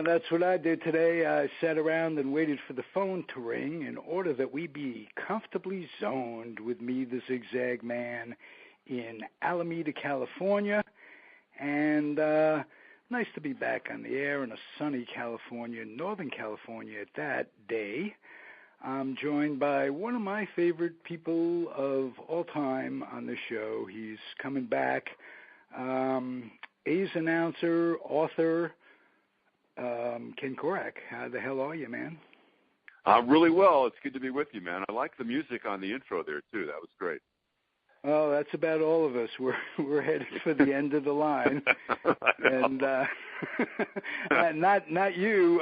that's what I did today. I sat around and waited for the phone to ring in order that we be comfortably zoned with me, the Zigzag Man, in Alameda, California. And nice to be back on the air in a sunny California, Northern California at that day. I'm joined by one of my favorite people of all time on the show. He's coming back. A's announcer, author, Ken Korak. How the hell are you, man? Really well. It's good to be with you, man. I like the music on the intro there, too. That was great. Oh, that's about all of us. We're headed for the end of the line, and not you.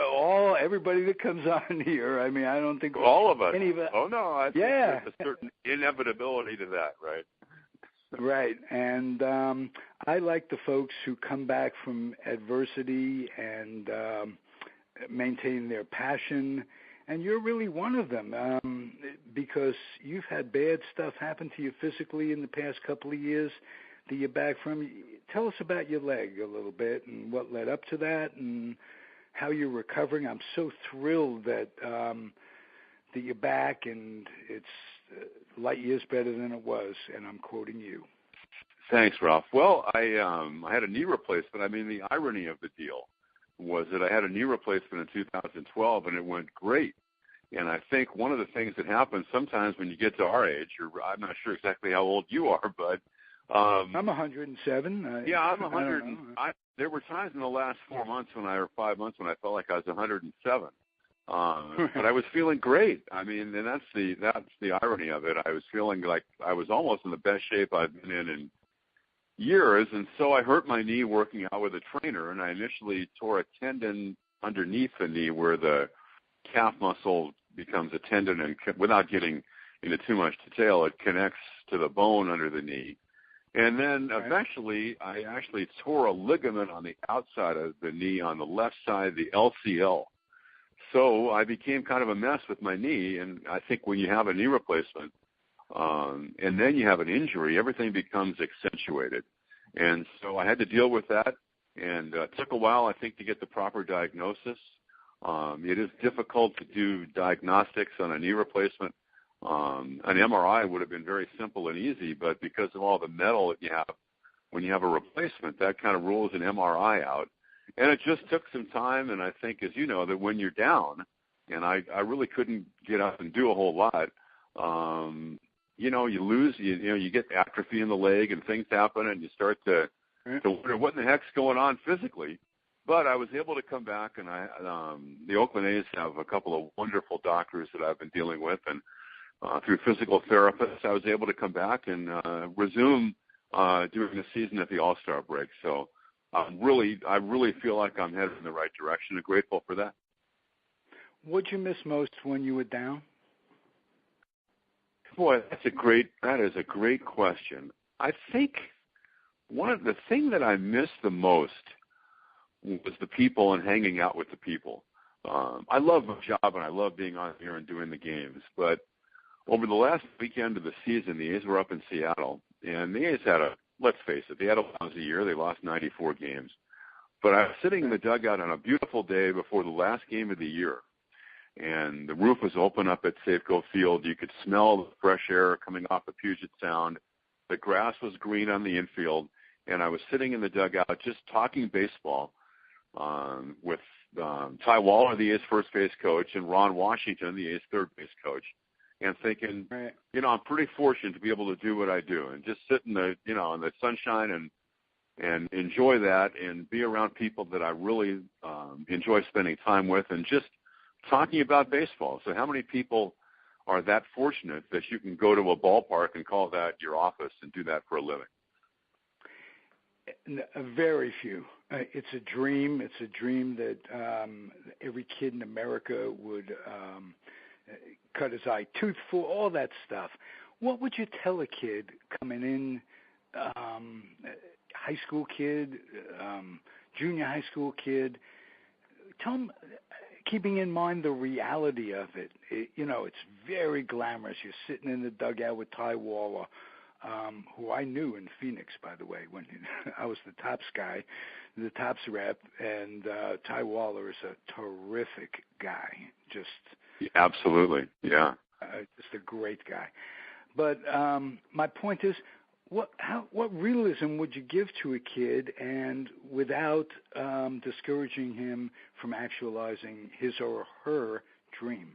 Everybody that comes on here. I mean, I don't think all of us. Any of it. Oh no, I think there's a certain inevitability to that, right? Right, and I like the folks who come back from adversity and maintain their passion. And you're really one of them because you've had bad stuff happen to you physically in the past couple of years that you're back from. Tell us about your leg a little bit and what led up to that and how you're recovering. I'm so thrilled that you're back and it's light years better than it was, and I'm quoting you. Thanks, Ralph. Well, I had a knee replacement. I mean, the irony of the deal was that I had a knee replacement in 2012, and it went great. And I think one of the things that happens sometimes when you get to our age, I'm not sure exactly how old you are, but I'm 107. Yeah, I'm 100. There were times in the last 5 months when I felt like I was 107. But I was feeling great. I mean, and that's the irony of it. I was feeling like I was almost in the best shape I've been in years, and so I hurt my knee working out with a trainer, and I initially tore a tendon underneath the knee where the calf muscle becomes a tendon, and without getting into too much detail, it connects to the bone under the knee. And then eventually I actually tore a ligament on the outside of the knee on the left side, the LCL. So I became kind of a mess with my knee, and I think when you have a knee replacement, and then you have an injury, everything becomes accentuated. And so I had to deal with that, and it took a while, I think, to get the proper diagnosis. It is difficult to do diagnostics on a knee replacement. An MRI would have been very simple and easy, but because of all the metal that you have when you have a replacement, that kind of rules an MRI out. And it just took some time, and I think, as you know, that when you're down, and I really couldn't get up and do a whole lot, you lose, you get atrophy in the leg and things happen and you start to wonder what in the heck's going on physically. But I was able to come back, and the Oakland A's have a couple of wonderful doctors that I've been dealing with, and through physical therapists, I was able to come back and resume doing the season at the All-Star break. So I really feel like I'm headed in the right direction and grateful for that. What'd you miss most when you were down? Boy, that is a great question. I think the thing that I missed the most was the people and hanging out with the people. I love my job and I love being on here and doing the games, but over the last weekend of the season, the A's were up in Seattle, and the A's let's face it, they had a lousy year. They lost 94 games. But I was sitting in the dugout on a beautiful day before the last game of the year, and the roof was open up at Safeco Field. You could smell the fresh air coming off the Puget Sound. The grass was green on the infield, and I was sitting in the dugout just talking baseball with Ty Waller, the A's first base coach, and Ron Washington, the A's third base coach, and thinking, I'm pretty fortunate to be able to do what I do and just sit in the, in the sunshine and enjoy that and be around people that I really enjoy spending time with and just talking about baseball. So how many people are that fortunate that you can go to a ballpark and call that your office and do that for a living? Very few. It's a dream. It's a dream that every kid in America would cut his eye tooth for, all that stuff. What would you tell a kid coming in, high school kid, junior high school kid? Tell them, keeping in mind the reality of it. It's very glamorous. You're sitting in the dugout with Ty Waller. who I knew in Phoenix, by the way, when I was the Tops guy, the Tops rep, and Ty Waller is a terrific guy. Absolutely, yeah. Just a great guy. But my point is, what realism would you give to a kid, and without discouraging him from actualizing his or her dream?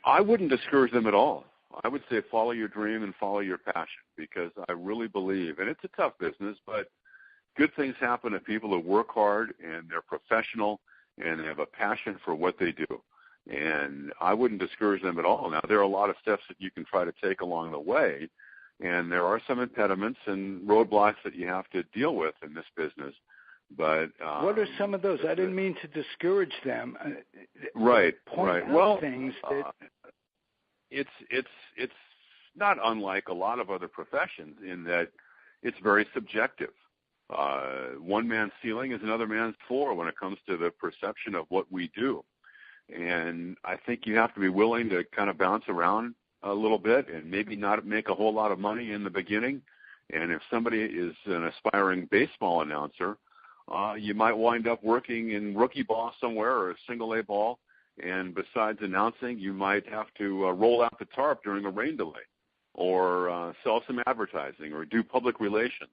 I wouldn't discourage them at all. I would say follow your dream and follow your passion, because I really believe, and it's a tough business, but good things happen to people who work hard and they're professional and they have a passion for what they do. And I wouldn't discourage them at all. Now, there are a lot of steps that you can try to take along the way, and there are some impediments and roadblocks that you have to deal with in this business. But what are some of those? I didn't mean to discourage them. Right. Well, things that it's not unlike a lot of other professions in that it's very subjective. One man's ceiling is another man's floor when it comes to the perception of what we do. And I think you have to be willing to kind of bounce around a little bit and maybe not make a whole lot of money in the beginning. And if somebody is an aspiring baseball announcer, you might wind up working in rookie ball somewhere or a single A ball. And besides announcing, you might have to roll out the tarp during a rain delay or sell some advertising or do public relations.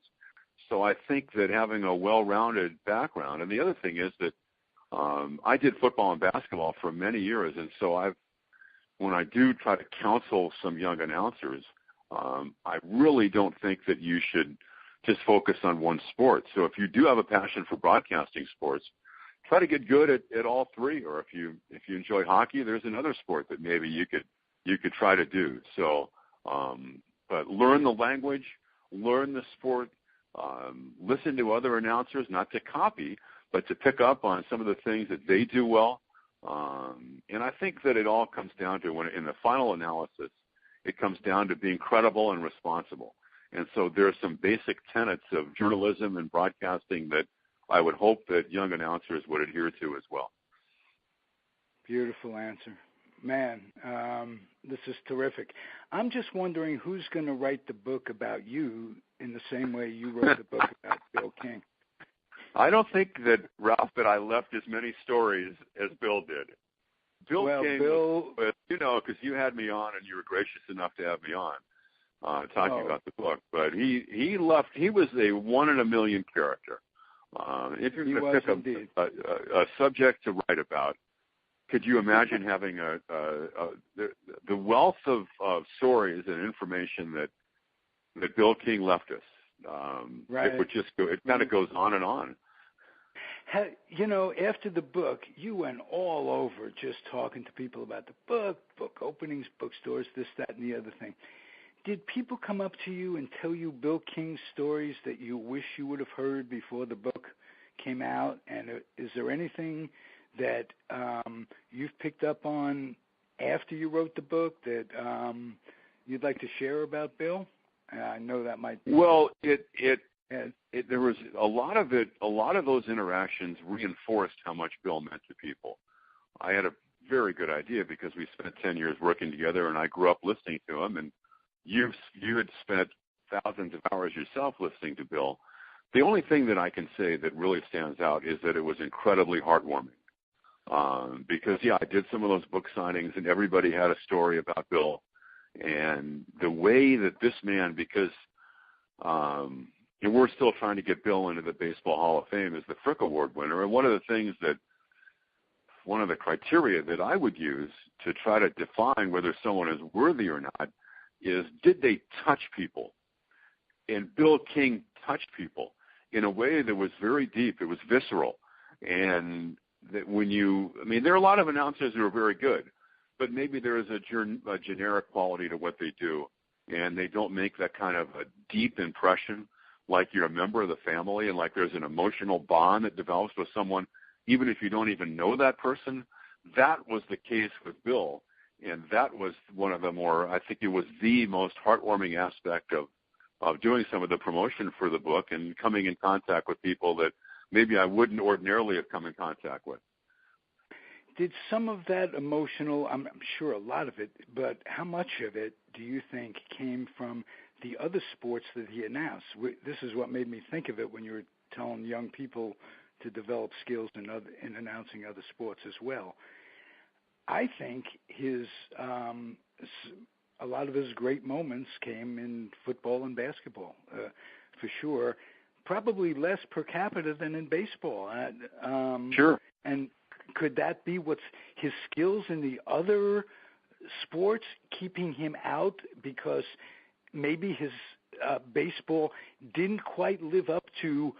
So I think that having a well-rounded background, and the other thing is that I did football and basketball for many years, and so when I do try to counsel some young announcers, I really don't think that you should just focus on one sport. So if you do have a passion for broadcasting sports, try to get good at all three. Or if you enjoy hockey, there's another sport that maybe you could try to do. So, but learn the language, learn the sport, listen to other announcers, not to copy, but to pick up on some of the things that they do well. And I think that it all comes down to, in the final analysis, it comes down to being credible and responsible. And so there are some basic tenets of journalism and broadcasting that I would hope that young announcers would adhere to as well. Beautiful answer. Man, this is terrific. I'm just wondering who's going to write the book about you in the same way you wrote the book about Bill King. I don't think that, Ralph, that I left as many stories as Bill did. Bill King, because you had me on and you were gracious enough to have me on talking about the book. But he was a one in a million character. If you're going to pick a subject to write about, could you imagine having the wealth of stories and information that Bill King left us? Right. It would just go. It kind of goes on and on. After the book, you went all over just talking to people about the book openings, bookstores, this, that, and the other thing. Did people come up to you and tell you Bill King stories that you wish you would have heard before the book came out? And is there anything that you've picked up on after you wrote the book that you'd like to share about Bill? I know that might be. Well, there was a lot of it. A lot of those interactions reinforced how much Bill meant to people. I had a very good idea because we spent 10 years working together, and I grew up listening to him. And you had spent thousands of hours yourself listening to Bill. The only thing that I can say that really stands out is that it was incredibly heartwarming. Because I did some of those book signings, and everybody had a story about Bill. And the way that this man, because we're still trying to get Bill into the Baseball Hall of Fame as the Frick Award winner. And one of the criteria that I would use to try to define whether someone is worthy or not is, did they touch people? And Bill King touched people in a way that was very deep. It was visceral. And that there are a lot of announcers who are very good, but maybe there is a generic quality to what they do, and they don't make that kind of a deep impression like you're a member of the family and like there's an emotional bond that develops with someone, even if you don't even know that person. That was the case with Bill, and that was one of the I think it was the most heartwarming aspect of doing some of the promotion for the book and coming in contact with people that maybe I wouldn't ordinarily have come in contact with. Did some of that emotional, I'm sure a lot of it, but how much of it do you think came from the other sports that he announced. This is what made me think of it when you were telling young people to develop skills in announcing other sports as well. I think a lot of his great moments came in football and basketball, for sure. Probably less per capita than in baseball. Sure. And could that be what's his skills in the other sports keeping him out, because maybe his baseball didn't quite live up to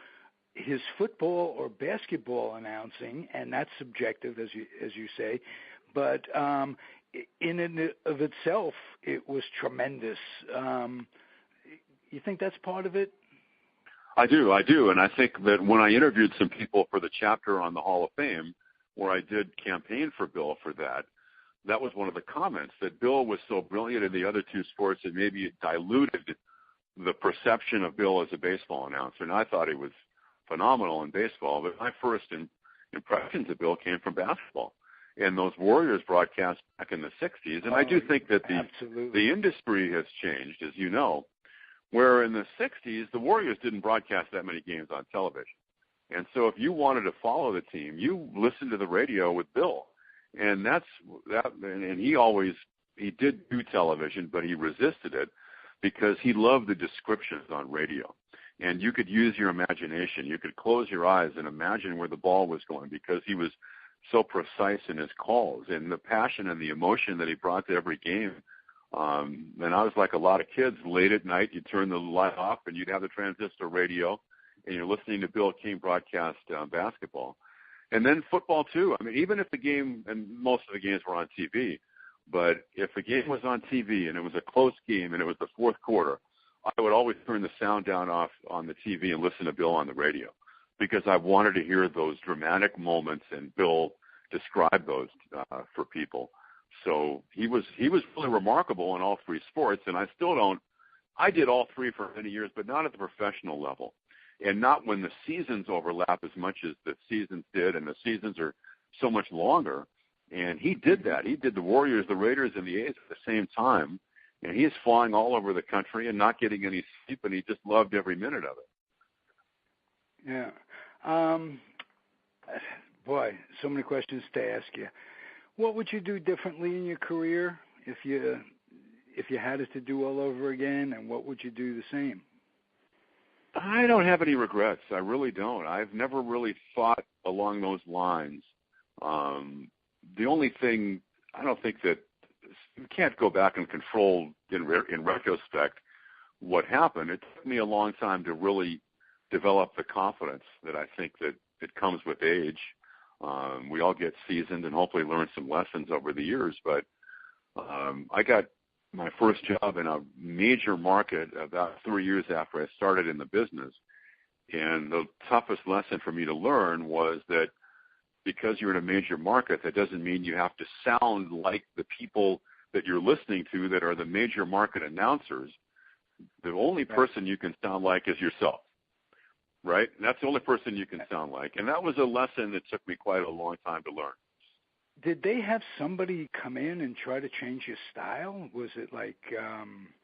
his football or basketball announcing, and that's subjective, as you say, but in and of itself, it was tremendous. You think that's part of it? I do, and I think that when I interviewed some people for the chapter on the Hall of Fame, where I did campaign for Bill for that was one of the comments, that Bill was so brilliant in the other two sports that maybe it diluted the perception of Bill as a baseball announcer. And I thought he was phenomenal in baseball, but my first impressions of Bill came from basketball and those Warriors broadcasts back in the 60s. And I do think that the industry has changed, as you know, where in the 60s, the Warriors didn't broadcast that many games on television. And so if you wanted to follow the team, you listened to the radio with Bill. And and he did do television, but he resisted it because he loved the descriptions on radio. And you could use your imagination. You could close your eyes and imagine where the ball was going, because he was so precise in his calls and the passion and the emotion that he brought to every game. And I was like a lot of kids, late at night, you'd turn the light off and you'd have the transistor radio and you're listening to Bill King broadcast basketball. And then football too. I mean, even if the game, and most of the games were on TV, but if the game was on TV and it was a close game and it was the fourth quarter, I would always turn the sound down off on the TV and listen to Bill on the radio, because I wanted to hear those dramatic moments and Bill describe those for people. So he was really remarkable in all three sports, and I did all three for many years, but not at the professional level, and not when the seasons overlap as much as the seasons did, and the seasons are so much longer. And he did that. He did the Warriors, the Raiders, and the A's at the same time, and he is flying all over the country and not getting any sleep, and he just loved every minute of it. Yeah. Boy, so many questions to ask you. What would you do differently in your career if you had it to do all over again, and what would you do the same? I don't have any regrets. I really don't. I've never really thought along those lines. The only thing, I don't think that you can't go back and control in retrospect what happened. It took me a long time to really develop the confidence that I think that it comes with age. We all get seasoned and hopefully learn some lessons over the years. But I got my first job in a major market about 3 years after I started in the business. And the toughest lesson for me to learn was that because you're in a major market, that doesn't mean you have to sound like the people that you're listening to that are the major market announcers. The only person you can sound like is yourself. Right? And that's the only person you can sound like. And that was a lesson that took me quite a long time to learn. Did they have somebody come in and try to change your style? Was it like...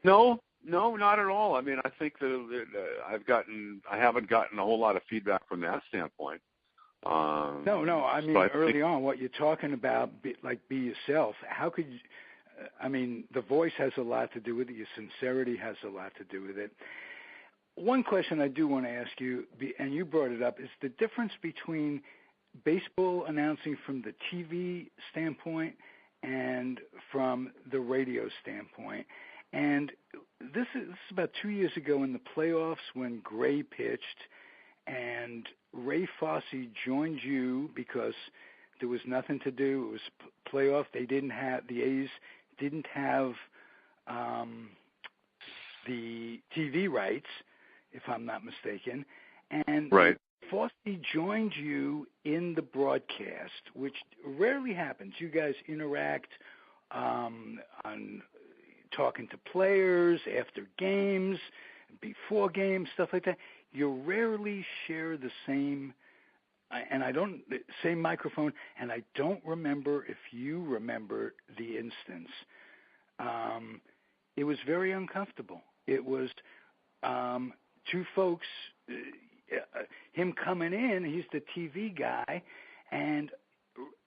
No, not at all. I mean, I think that I haven't gotten a whole lot of feedback from that standpoint. No. I mean, early on, what you're talking about, be yourself. How could you... I mean, the voice has a lot to do with it. Your sincerity has a lot to do with it. One question I do want to ask you, and you brought it up, is the difference between baseball announcing from the TV standpoint and from the radio standpoint. And this is about 2 years ago in the playoffs when Gray pitched, and Ray Fosse joined you because there was nothing to do. It was playoff. The A's didn't have the TV rights, if I'm not mistaken. And right. Fosse joined you in the broadcast, which rarely happens. You guys interact on talking to players after games, before games, stuff like that. You rarely share the same same microphone, and I don't remember if you remember the instance. It was very uncomfortable. It was two folks, him coming in, he's the TV guy, and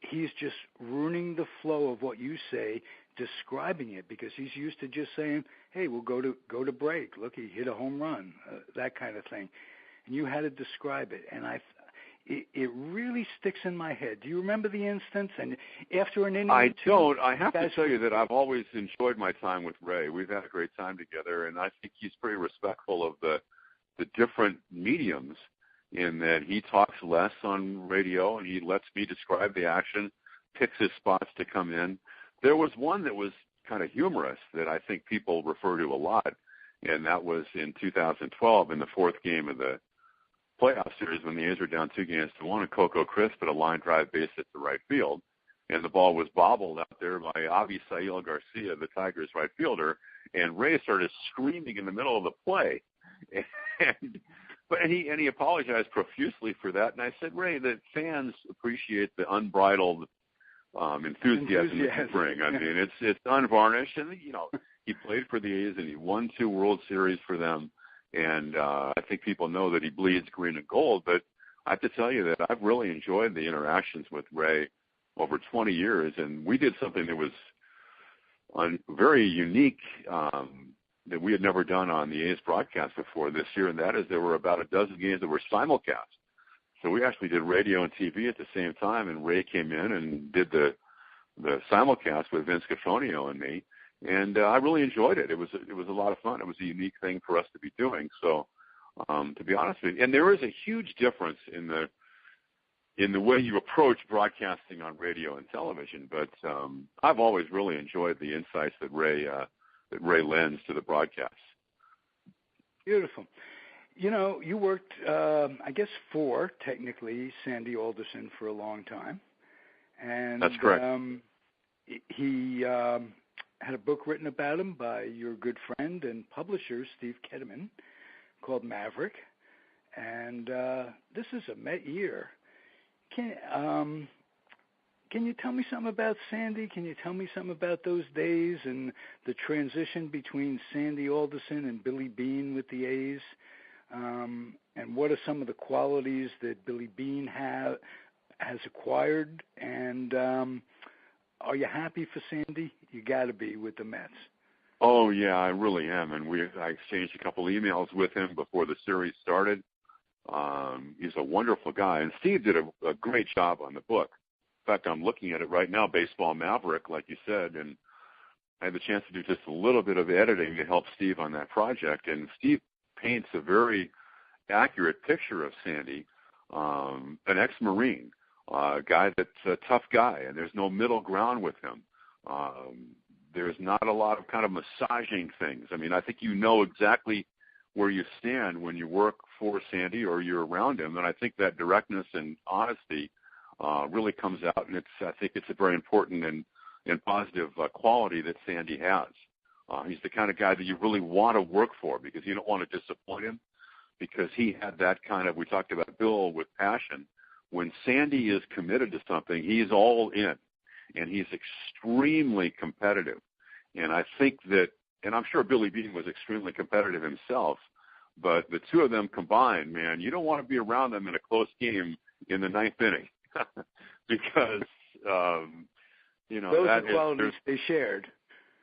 he's just ruining the flow of what you say, describing it, because he's used to just saying, hey, we'll go to break. Look, he hit a home run, that kind of thing. And you had to describe it, and it really sticks in my head. Do you remember the instance? And after an inning, I don't. I have to tell you that I've always enjoyed my time with Ray. We've had a great time together, and I think he's pretty respectful of the different mediums, in that he talks less on radio and he lets me describe the action, picks his spots to come in. There was one that was kind of humorous that I think people refer to a lot, and that was in 2012 in the fourth game of the playoff series when the A's were down 2-1, and Coco Crisp hit a line drive base hit to right field, and the ball was bobbled out there by Avisail Garcia, the Tigers' right fielder, and Ray started screaming in the middle of the play, and he apologized profusely for that. And I said, Ray, that fans appreciate the unbridled enthusiasm that you bring. I mean, it's unvarnished, and he played for the A's and he won 2 World Series for them. And I think people know that he bleeds green and gold, but I have to tell you that I've really enjoyed the interactions with Ray over 20 years, and we did something that was very unique that we had never done on the A's broadcast before this year, and that is there were about a dozen games that were simulcast. So we actually did radio and TV at the same time, and Ray came in and did the simulcast with Vince Coffonio and me. And I really enjoyed it. It was a lot of fun. It was a unique thing for us to be doing. So, to be honest with you, and there is a huge difference in the way you approach broadcasting on radio and television. But I've always really enjoyed the insights that Ray lends to the broadcasts. Beautiful. You worked, I guess, for technically Sandy Alderson for a long time, and that's correct. He had a book written about him by your good friend and publisher, Steve Ketterman, called Maverick. And this is a Met year. Can you tell me something about Sandy? Can you tell me something about those days and the transition between Sandy Alderson and Billy Beane with the A's? And what are some of the qualities that Billy Beane has acquired? And are you happy for Sandy? You got to be with the Mets. Oh, yeah, I really am. And I exchanged a couple emails with him before the series started. He's a wonderful guy. And Steve did a great job on the book. In fact, I'm looking at it right now, Baseball Maverick, like you said, and I had the chance to do just a little bit of editing to help Steve on that project. And Steve paints a very accurate picture of Sandy, an ex-Marine. A guy that's a tough guy, and there's no middle ground with him. There's not a lot of kind of massaging things. I mean, I think you know exactly where you stand when you work for Sandy or you're around him, and I think that directness and honesty really comes out, and I think it's a very important and positive quality that Sandy has. He's the kind of guy that you really want to work for because you don't want to disappoint him, because he had that kind of, we talked about Bill with passion. When Sandy is committed to something, he's all in, and he's extremely competitive. And I think that, and I'm sure Billy Beane was extremely competitive himself, but the two of them combined, man, you don't want to be around them in a close game in the ninth inning because, those are qualities they shared.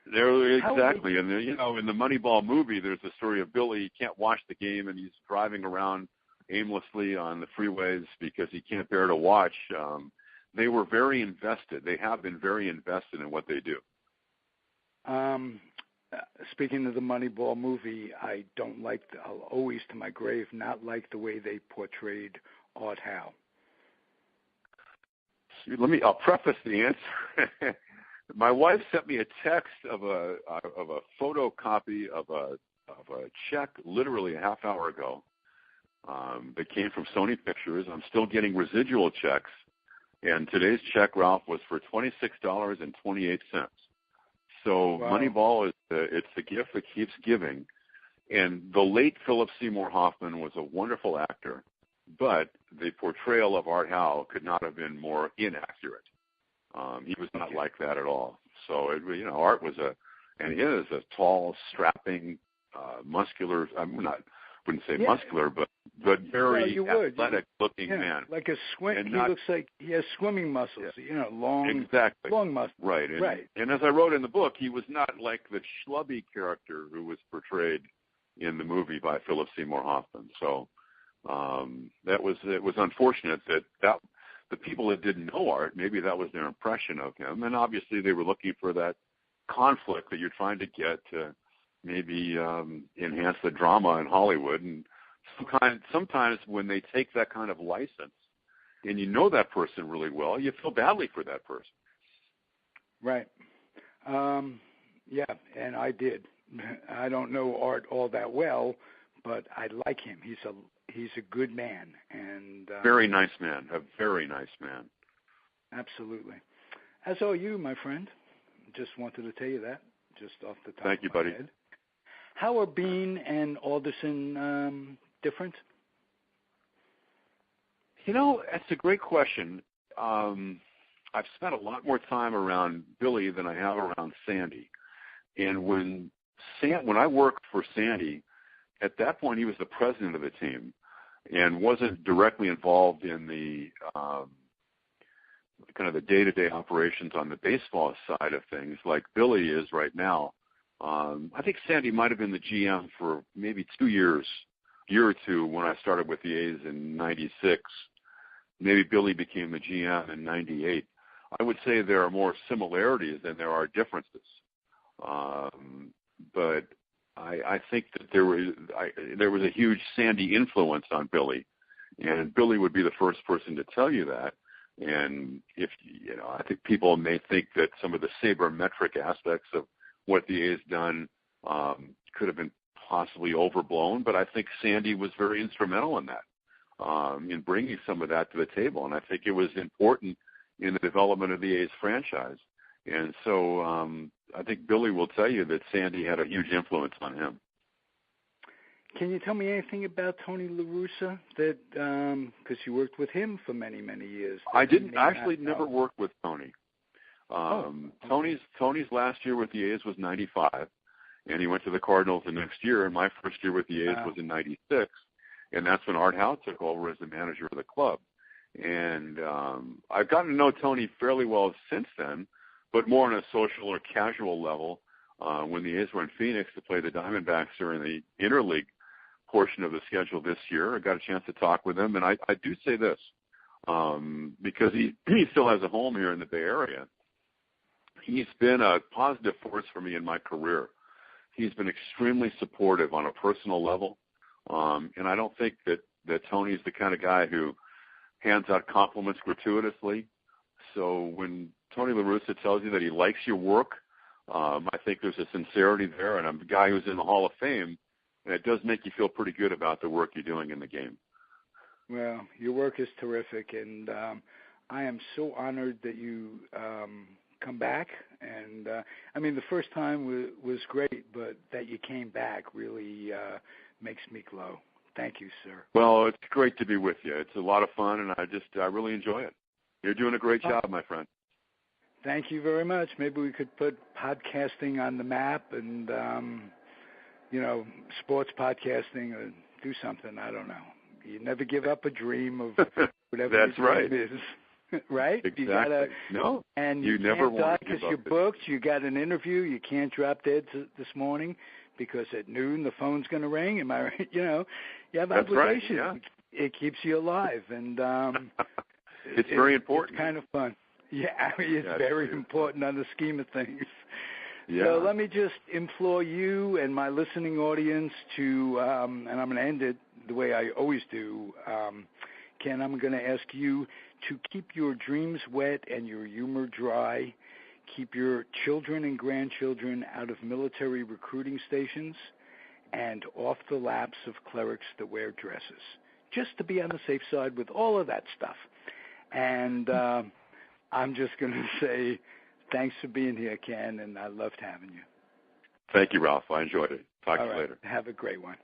Exactly. And, in the Moneyball movie, there's the story of Billy. He can't watch the game, and he's driving around aimlessly on the freeways because he can't bear to watch. They were very invested. They have been very invested in what they do. Speaking of the Moneyball movie, I don't like, I'll always to my grave not like the way they portrayed Art Howe. I'll preface the answer. My wife sent me a text of a photocopy of a check literally a half hour ago. That came from Sony Pictures. I'm still getting residual checks, and today's check, Ralph, was for $26.28. So wow. Moneyball it's the gift that keeps giving. And the late Philip Seymour Hoffman was a wonderful actor, but the portrayal of Art Howe could not have been more inaccurate. He was not like that at all. So Art was and is a tall, strapping, muscular. Wouldn't say muscular, but very athletic-looking man. Like a swim. He looks like he has swimming muscles. Long muscles. Right. And as I wrote in the book, he was not like the schlubby character who was portrayed in the movie by Philip Seymour Hoffman. So it was unfortunate that the people that didn't know Art, maybe that was their impression of him, and obviously they were looking for that conflict that you're trying to get to maybe enhance the drama in Hollywood. And sometimes when they take that kind of license and you know that person really well, you feel badly for that person. Right. And I did. I don't know Art all that well, but I like him. He's a good man. And very nice man. A very nice man. Absolutely. As are you, my friend. Just wanted to tell you that, just off the top Thank you, of my buddy. head. How are Bean and Alderson different? That's a great question. I've spent a lot more time around Billy than I have around Sandy. And when I worked for Sandy, at that point he was the president of the team and wasn't directly involved in the kind of the day-to-day operations on the baseball side of things like Billy is right now. I think Sandy might have been the GM for maybe 2 years, year or two when I started with the A's in 96. Maybe Billy became the GM in 98. I would say there are more similarities than there are differences. But I think that there was a huge Sandy influence on Billy, and Billy would be the first person to tell you that. And I think people may think that some of the sabermetric aspects of what the A's done could have been possibly overblown, but I think Sandy was very instrumental in that, in bringing some of that to the table. And I think it was important in the development of the A's franchise. And so I think Billy will tell you that Sandy had a huge influence on him. Can you tell me anything about Tony La Russa? Because you worked with him for many, many years. I didn't actually never worked with Tony. Tony's last year with the A's was 95, and he went to the Cardinals the next year. And my first year with the A's was in 96, and that's when Art Howe took over as the manager of the club. And I've gotten to know Tony fairly well since then, but more on a social or casual level. When the A's were in Phoenix to play the Diamondbacks during the interleague portion of the schedule this year, I got a chance to talk with him, and I do say this because he still has a home here in the Bay Area. He's been a positive force for me in my career. He's been extremely supportive on a personal level, and I don't think that Tony's the kind of guy who hands out compliments gratuitously. So when Tony La Russa tells you that he likes your work, I think there's a sincerity there, and I'm a guy who's in the Hall of Fame, and it does make you feel pretty good about the work you're doing in the game. Well, your work is terrific, and I am so honored that you come back. And the first time was great, but that you came back really makes me glow. Thank you, sir. Well, it's great to be with you. It's a lot of fun, and I really enjoy it. You're doing a great job, my friend. Thank you very much. Maybe we could put podcasting on the map and, sports podcasting or do something. I don't know. You never give up a dream of whatever That's your right. dream is. Right? Exactly. And you never can't die because you're booked. You got an interview. You can't drop dead this morning because at noon the phone's going to ring. Am I right? You have That's obligations. Right, yeah. It keeps you alive, and it's very important. It's kind of fun. Yeah, it's very important on the scheme of things. Yeah. So let me just implore you and my listening audience to, and I'm going to end it the way I always do, Ken, I'm going to ask you to keep your dreams wet and your humor dry. Keep your children and grandchildren out of military recruiting stations and off the laps of clerics that wear dresses, just to be on the safe side with all of that stuff. And I'm just going to say thanks for being here, Ken, and I loved having you. Thank you, Ralph. I enjoyed it. Talk to you later. Have a great one.